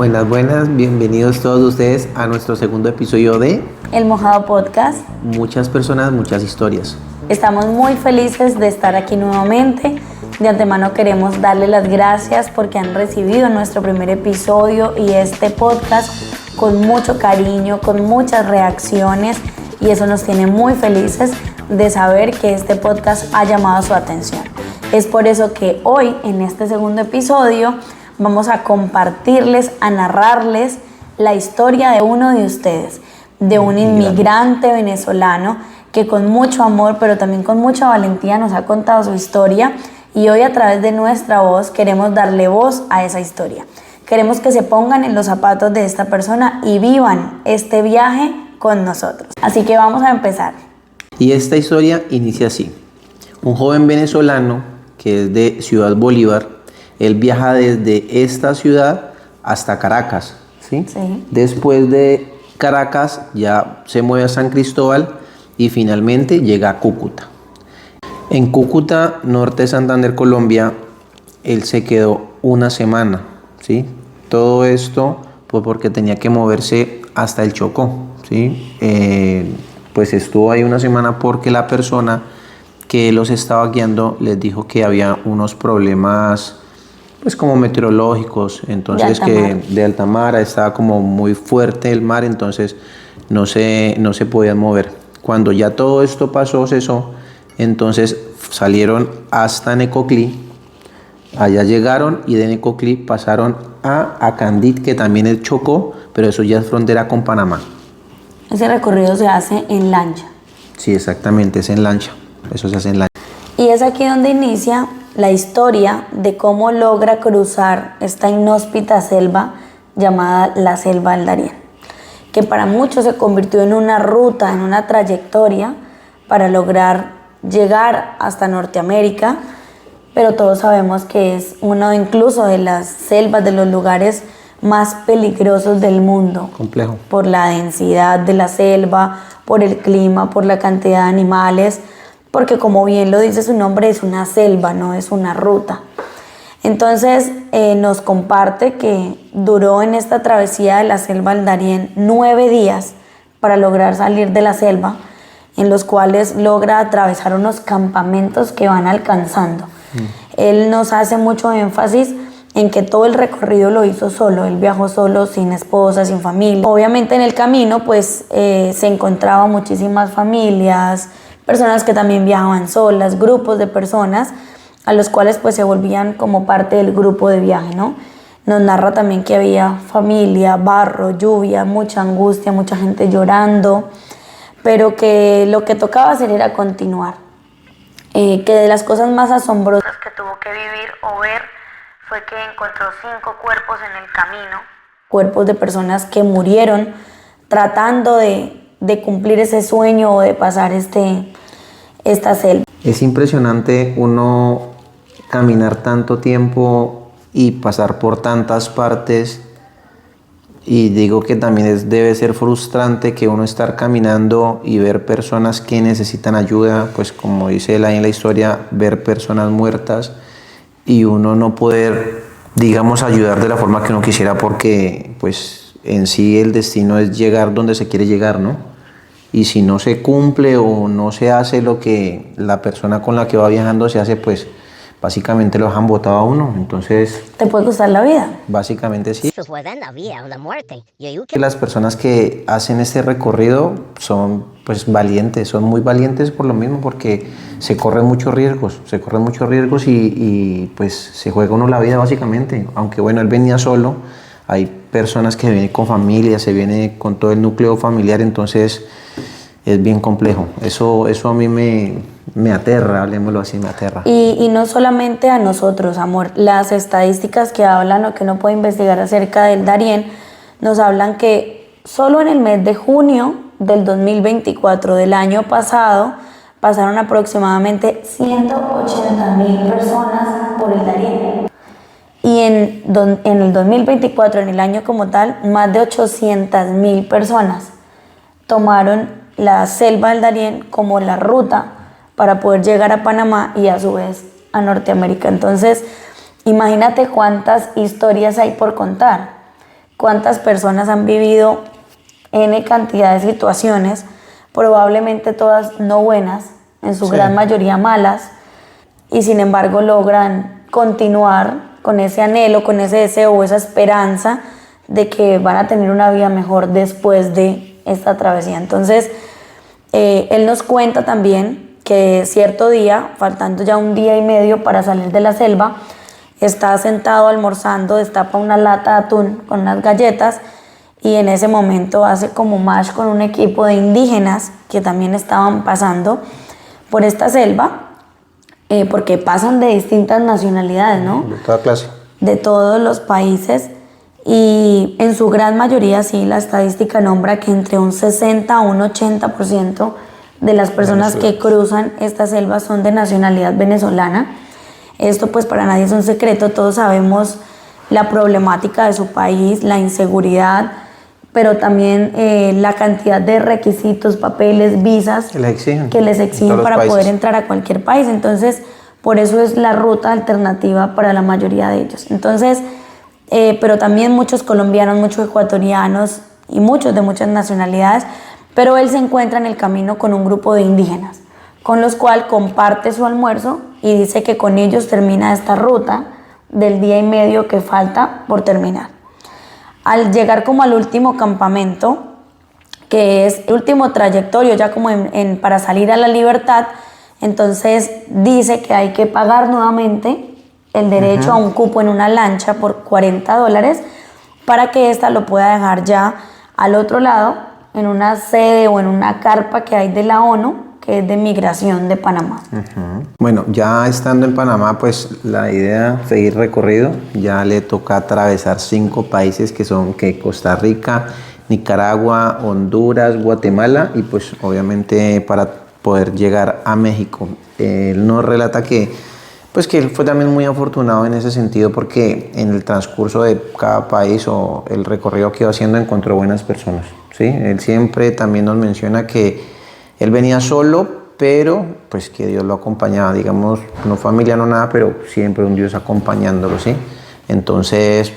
Buenas, buenas, bienvenidos todos ustedes a nuestro segundo episodio de El Mojado Podcast. Muchas personas, muchas historias. Estamos muy felices de estar aquí nuevamente. De antemano queremos darles las gracias porque han recibido nuestro primer episodio y este podcast con mucho cariño, con muchas reacciones, y eso nos tiene muy felices de saber que este podcast ha llamado su atención. Es por eso que hoy, en este segundo episodio, vamos a compartirles, a narrarles la historia de uno de ustedes, de un inmigrante venezolano que con mucho amor, pero también con mucha valentía nos ha contado su historia, y hoy a través de nuestra voz queremos darle voz a esa historia. Queremos que se pongan en los zapatos de esta persona y vivan este viaje con nosotros. Así que vamos a empezar. Y esta historia inicia así. Un joven venezolano que es de Ciudad Bolívar, él viaja desde esta ciudad hasta Caracas, ¿sí? Sí. Después de Caracas ya se mueve a San Cristóbal y finalmente llega a Cúcuta. En Cúcuta, norte de Santander, Colombia, él se quedó una semana, ¿sí? Todo esto pues porque tenía que moverse hasta el Chocó, ¿sí? Pues estuvo ahí una semana porque la persona que los estaba guiando les dijo que había unos problemas pues como meteorológicos, entonces que de alta mar estaba como muy fuerte el mar, entonces no se podían mover. Cuando ya todo esto pasó, cesó, entonces salieron hasta Necoclí, allá llegaron y de Necoclí pasaron a Acandit, que también es Chocó, pero eso ya es frontera con Panamá. Ese recorrido se hace en lancha. Sí, exactamente, es en lancha, eso se hace en lancha. Y es aquí donde inicia la historia de cómo logra cruzar esta inhóspita selva llamada la Selva del Darién, que para muchos se convirtió en una ruta, en una trayectoria para lograr llegar hasta Norteamérica, pero todos sabemos que es uno incluso de las selvas, de los lugares más peligrosos del mundo. Complejo. Por la densidad de la selva, por el clima, por la cantidad de animales, porque como bien lo dice su nombre, es una selva, no es una ruta. Entonces nos comparte que duró en esta travesía de la Selva del Darién 9 días para lograr salir de la selva, en los cuales logra atravesar unos campamentos que van alcanzando. Él nos hace mucho énfasis en que todo el recorrido lo hizo solo, él viajó solo, sin esposa, sin familia. Obviamente en el camino pues se encontraban muchísimas familias, personas que también viajaban solas, grupos de personas a los cuales pues se volvían como parte del grupo de viaje, ¿no? Nos narra también que había familia, barro, lluvia, mucha angustia, mucha gente llorando, pero que lo que tocaba hacer era continuar. Que de las cosas más asombrosas que tuvo que vivir o ver fue que encontró 5 cuerpos en el camino, cuerpos de personas que murieron tratando de cumplir ese sueño o de pasar esta selva. Es impresionante uno caminar tanto tiempo y pasar por tantas partes, y digo que también debe ser frustrante que uno estar caminando y ver personas que necesitan ayuda, pues como dice él ahí en la historia, ver personas muertas y uno no poder, digamos, ayudar de la forma que uno quisiera, porque pues en sí el destino es llegar donde se quiere llegar, ¿no? Y si no se cumple o no se hace lo que la persona con la que va viajando se hace, pues básicamente lo dejan botado a uno. Entonces, ¿te puede costar la vida? Básicamente sí. Eso puede la vida o la muerte. Las personas que hacen este recorrido son pues valientes, son muy valientes por lo mismo, porque se corren muchos riesgos, y pues se juega uno la vida básicamente. Aunque bueno, él venía solo, hay personas que vienen con familia, se viene con todo el núcleo familiar, entonces es bien complejo. Eso a mí me aterra, hablemoslo así, me aterra. Y no solamente a nosotros, amor. Las estadísticas que hablan o que uno puede investigar acerca del Darién nos hablan que solo en el mes de junio del 2024, del año pasado, pasaron aproximadamente 180.000 personas por el Darién. Y en el 2024, en el año como tal, más de 800.000 personas tomaron la Selva del Darién como la ruta para poder llegar a Panamá y a su vez a Norteamérica. Entonces, imagínate cuántas historias hay por contar, cuántas personas han vivido N cantidad de situaciones, probablemente todas no buenas, en su gran mayoría malas, y sin embargo logran continuar con ese anhelo, con ese deseo o esa esperanza de que van a tener una vida mejor después de esta travesía. Entonces, él nos cuenta también que cierto día, faltando ya un día y medio para salir de la selva, está sentado almorzando, destapa una lata de atún con unas galletas y en ese momento hace como match con un equipo de indígenas que también estaban pasando por esta selva, porque pasan de distintas nacionalidades, ¿no? De toda clase. De todos los países, y en su gran mayoría, sí, la estadística nombra que entre un 60 a un 80% de las personas que cruzan esta selva son de nacionalidad venezolana. Esto pues para nadie es un secreto, todos sabemos la problemática de su país, la inseguridad, pero también la cantidad de requisitos, papeles, visas que les exigen para poder entrar a cualquier país. Entonces, por eso es la ruta alternativa para la mayoría de ellos. Entonces, pero también muchos colombianos, muchos ecuatorianos y muchos de muchas nacionalidades, pero él se encuentra en el camino con un grupo de indígenas, con los cuales comparte su almuerzo y dice que con ellos termina esta ruta del día y medio que falta por terminar. Al llegar como al último campamento, que es el último trayectorio ya como para salir a la libertad, entonces dice que hay que pagar nuevamente el derecho a un cupo en una lancha por $40 para que ésta lo pueda dejar ya al otro lado en una sede o en una carpa que hay de la ONU, que es de migración de Panamá. Bueno, ya estando en Panamá, pues la idea es seguir recorrido. Ya le toca atravesar 5 países que son Costa Rica, Nicaragua, Honduras, Guatemala y pues obviamente para poder llegar a México. Él nos relata que él fue también muy afortunado en ese sentido porque en el transcurso de cada país o el recorrido que iba haciendo encontró buenas personas, ¿sí? Él siempre también nos menciona que él venía solo, pero pues que Dios lo acompañaba, digamos, no familia, no nada, pero siempre un Dios acompañándolo, ¿sí? Entonces,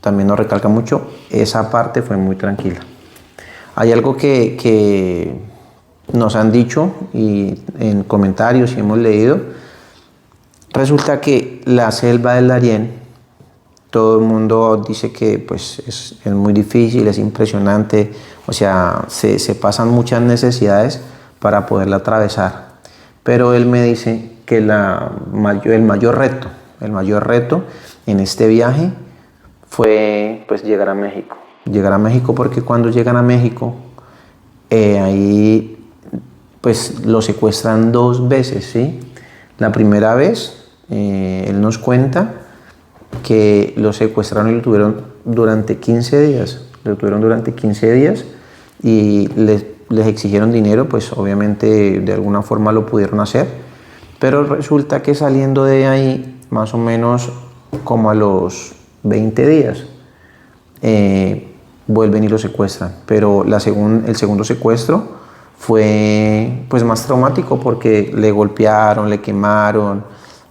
también nos recalca mucho, esa parte fue muy tranquila. Hay algo que nos han dicho y en comentarios y hemos leído, resulta que la selva del Darién, todo el mundo dice que pues, es muy difícil, es impresionante, o sea, se pasan muchas necesidades para poderla atravesar. Pero él me dice que el mayor reto en este viaje fue pues, llegar a México. Llegar a México porque cuando llegan a México, ahí pues lo secuestran 2 veces, ¿sí? La primera vez, él nos cuenta que lo secuestraron y lo tuvieron durante 15 días. Lo tuvieron durante 15 días y les exigieron dinero, pues obviamente de alguna forma lo pudieron hacer. Pero resulta que saliendo de ahí, más o menos como a los 20 días, vuelven y lo secuestran. Pero el segundo secuestro fue pues más traumático porque le golpearon, le quemaron,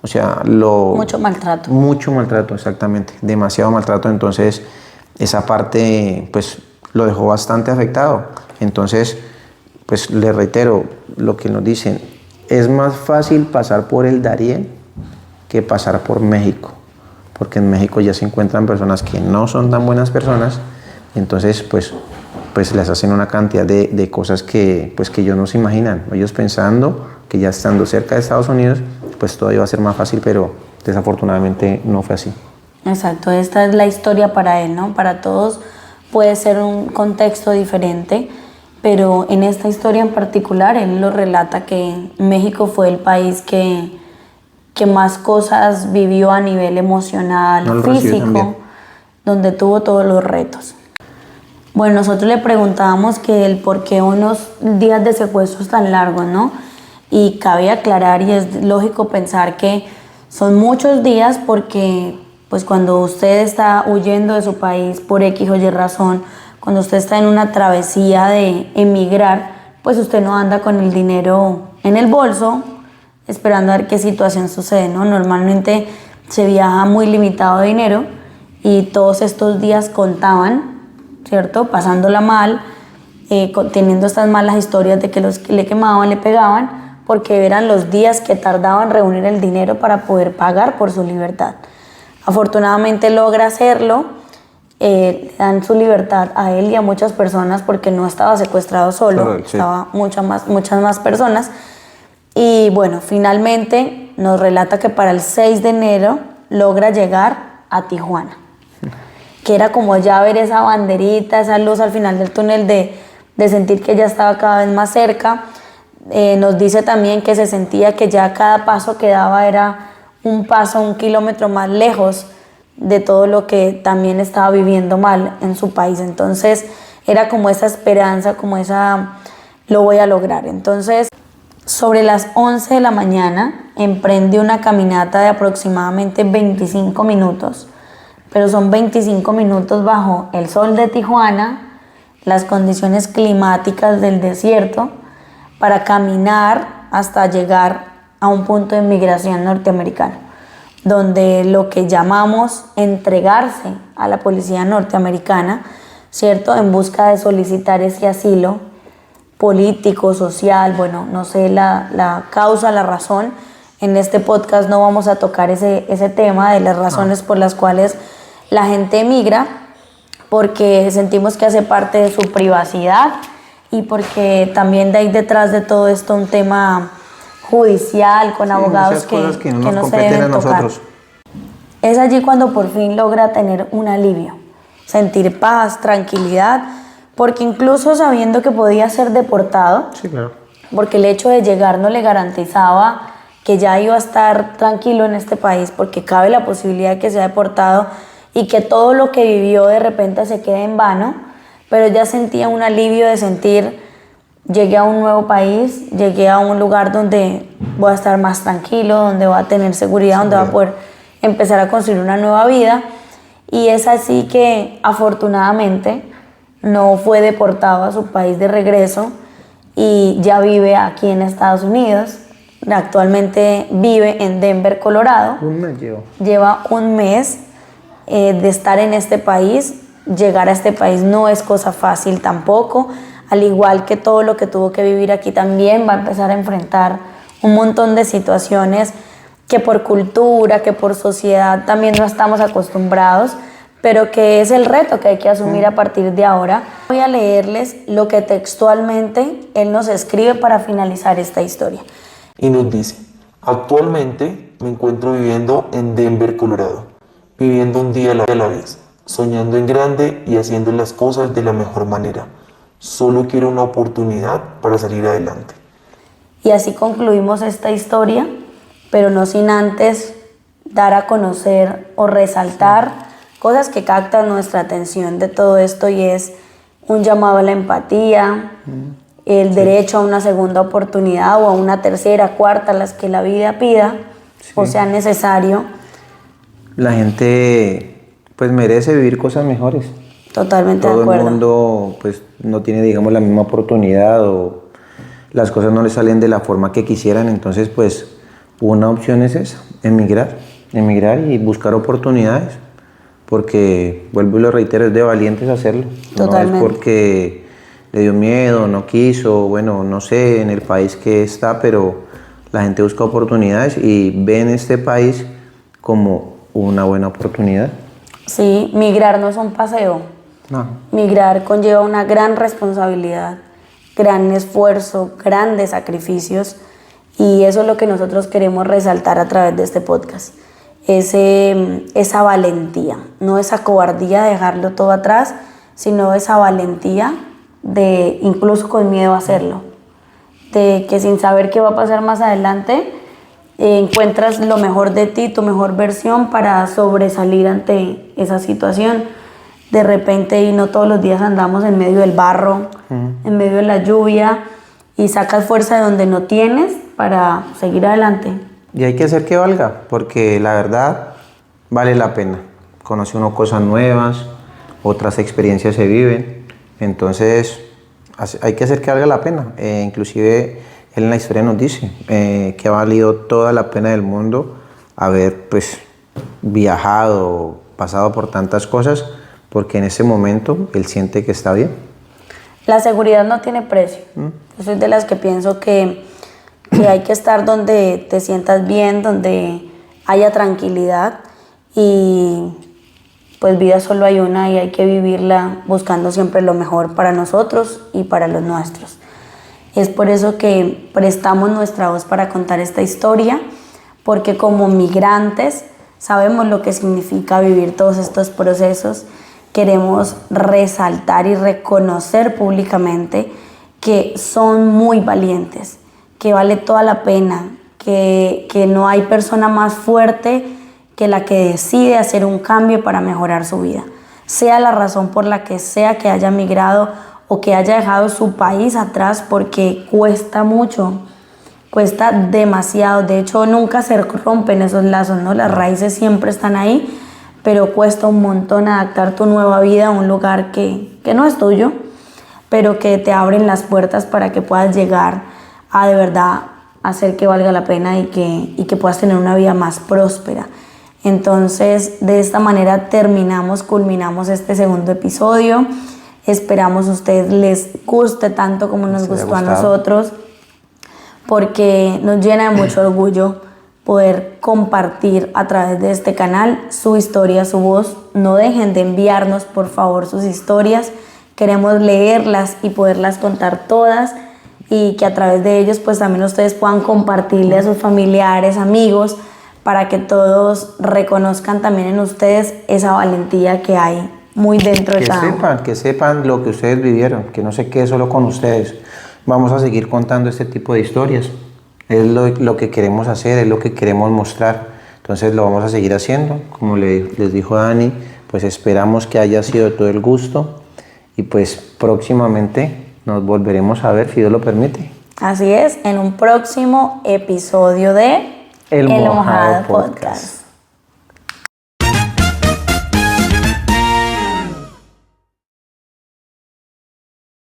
o sea, mucho maltrato. Mucho maltrato, exactamente, demasiado maltrato. Entonces, esa parte, pues, lo dejó bastante afectado. Entonces, pues, le reitero lo que nos dicen. Es más fácil pasar por el Darién que pasar por México. Porque en México ya se encuentran personas que no son tan buenas personas. Entonces, pues les hacen una cantidad de cosas que ellos no se imaginan. Ellos pensando que ya estando cerca de Estados Unidos, pues todo iba a ser más fácil, pero desafortunadamente no fue así. Exacto, esta es la historia para él, ¿no? Para todos puede ser un contexto diferente, pero en esta historia en particular él lo relata que México fue el país que más cosas vivió a nivel emocional, físico, donde tuvo todos los retos. Bueno, nosotros le preguntábamos que el por qué unos días de secuestros tan largos, ¿no? Y cabe aclarar, y es lógico pensar que son muchos días porque pues cuando usted está huyendo de su país por X o Y razón, cuando usted está en una travesía de emigrar, pues usted no anda con el dinero en el bolso esperando a ver qué situación sucede, ¿no? Normalmente se viaja muy limitado de dinero y todos estos días contaban, ¿cierto? Pasándola mal, teniendo estas malas historias de que los le quemaban, le pegaban, porque eran los días que tardaban en reunir el dinero para poder pagar por su libertad. Afortunadamente logra hacerlo, le dan su libertad a él y a muchas personas porque no estaba secuestrado solo, Sí. estaba muchas más personas. Y bueno, finalmente nos relata que para el 6 de enero logra llegar a Tijuana, que era como ya ver esa banderita, esa luz al final del túnel de sentir que ya estaba cada vez más cerca. Nos dice también que se sentía que ya cada paso que daba era un paso, 1 kilómetro más lejos de todo lo que también estaba viviendo mal en su país. Entonces era como esa esperanza, como esa, lo voy a lograr. Entonces, sobre las 11 de la mañana emprende una caminata de aproximadamente 25 minutos, pero son 25 minutos bajo el sol de Tijuana, las condiciones climáticas del desierto, para caminar hasta llegar a un punto de migración norteamericano, donde lo que llamamos entregarse a la policía norteamericana, ¿cierto?, en busca de solicitar ese asilo político, social, bueno, no sé la causa, la razón. En este podcast no vamos a tocar ese tema de las razones por las cuales la gente emigra, porque sentimos que hace parte de su privacidad y porque también de ahí detrás de todo esto un tema judicial con abogados muchas cosas que no nos se competen deben a tocar. nosotros. Es allí cuando por fin logra tener un alivio, sentir paz, tranquilidad, porque incluso sabiendo que podía ser deportado, Sí, claro. porque el hecho de llegar no le garantizaba que ya iba a estar tranquilo en este país, porque cabe la posibilidad de que sea deportado y que todo lo que vivió de repente se quede en vano, pero ya sentía un alivio de sentir, llegué a un nuevo país, llegué a un lugar donde voy a estar más tranquilo, donde voy a tener seguridad, donde voy a poder empezar a construir una nueva vida. Y es así que afortunadamente no fue deportado a su país de regreso y ya vive aquí en Estados Unidos. Actualmente vive en Denver, Colorado. Un mes llevo. Lleva un mes de estar en este país. Llegar a este país no es cosa fácil tampoco. Al igual que todo lo que tuvo que vivir aquí, también va a empezar a enfrentar un montón de situaciones que por cultura, que por sociedad también no estamos acostumbrados, pero que es el reto que hay que asumir a partir de ahora. Voy a leerles lo que textualmente él nos escribe para finalizar esta historia. Y nos dice: actualmente me encuentro viviendo en Denver, Colorado, viviendo un día a la vez, soñando en grande y haciendo las cosas de la mejor manera. Solo quiero una oportunidad para salir adelante. Y así concluimos esta historia, pero no sin antes dar a conocer o resaltar cosas que captan nuestra atención de todo esto, y es un llamado a la empatía, el derecho a una segunda oportunidad o a una tercera, cuarta, las que la vida pida o sea necesario. La gente pues merece vivir cosas mejores. Totalmente de Todo acuerdo. el mundo pues no tiene, digamos, la misma oportunidad, o las cosas no le salen de la forma que quisieran. Entonces pues una opción es esa, emigrar y buscar oportunidades, porque vuelvo y lo reitero, es de valientes hacerlo. Totalmente. No es porque le dio miedo, no quiso, bueno, no sé en el país que está, pero la gente busca oportunidades y ve en este país como una buena oportunidad. Sí, migrar no es un paseo. No. Migrar conlleva una gran responsabilidad, gran esfuerzo, grandes sacrificios, y eso es lo que nosotros queremos resaltar a través de este podcast. Esa valentía, no esa cobardía de dejarlo todo atrás, sino esa valentía de, incluso con miedo a hacerlo, de que sin saber qué va a pasar más adelante, encuentras lo mejor de ti, tu mejor versión para sobresalir ante esa situación. De repente, y no todos los días andamos en medio del barro, en medio de la lluvia, y sacas fuerza de donde no tienes para seguir adelante. Y hay que hacer que valga, porque la verdad vale la pena. Conoce uno cosas nuevas, otras experiencias se viven, entonces hay que hacer que valga la pena. Inclusive él en la historia nos dice que ha valido toda la pena del mundo haber pues viajado, pasado por tantas cosas, porque en ese momento él siente que está bien. La seguridad no tiene precio. Yo soy de las que pienso que hay que estar donde te sientas bien, donde haya tranquilidad, y pues vida solo hay una y hay que vivirla buscando siempre lo mejor para nosotros y para los nuestros. Es por eso que prestamos nuestra voz para contar esta historia, porque como migrantes sabemos lo que significa vivir todos estos procesos. Queremos resaltar y reconocer públicamente que son muy valientes, que vale toda la pena, que no hay persona más fuerte que la que decide hacer un cambio para mejorar su vida. Sea la razón por la que sea que haya migrado o que haya dejado su país atrás, porque cuesta mucho, cuesta demasiado. De hecho, nunca se rompen esos lazos, ¿no? Las raíces siempre están ahí, pero cuesta un montón adaptar tu nueva vida a un lugar que no es tuyo, pero que te abren las puertas para que puedas llegar a de verdad hacer que valga la pena y que puedas tener una vida más próspera. Entonces, de esta manera culminamos este segundo episodio. Esperamos a ustedes les guste tanto como nos gustó a nosotros, porque nos llena de mucho orgullo poder compartir a través de este canal su historia, su voz. No dejen de enviarnos, por favor, sus historias. Queremos leerlas y poderlas contar todas, y que a través de ellos pues también ustedes puedan compartirle a sus familiares, amigos, para que todos reconozcan también en ustedes esa valentía que hay muy dentro de cada uno. Que sepan lo que ustedes vivieron, que no se quede solo con ustedes. Vamos a seguir contando este tipo de historias. Es lo que queremos hacer, es lo que queremos mostrar. Entonces lo vamos a seguir haciendo. Como les dijo Dani, pues esperamos que haya sido de todo el gusto, y pues próximamente nos volveremos a ver, si Dios lo permite. Así es, en un próximo episodio de El Mojado Podcast.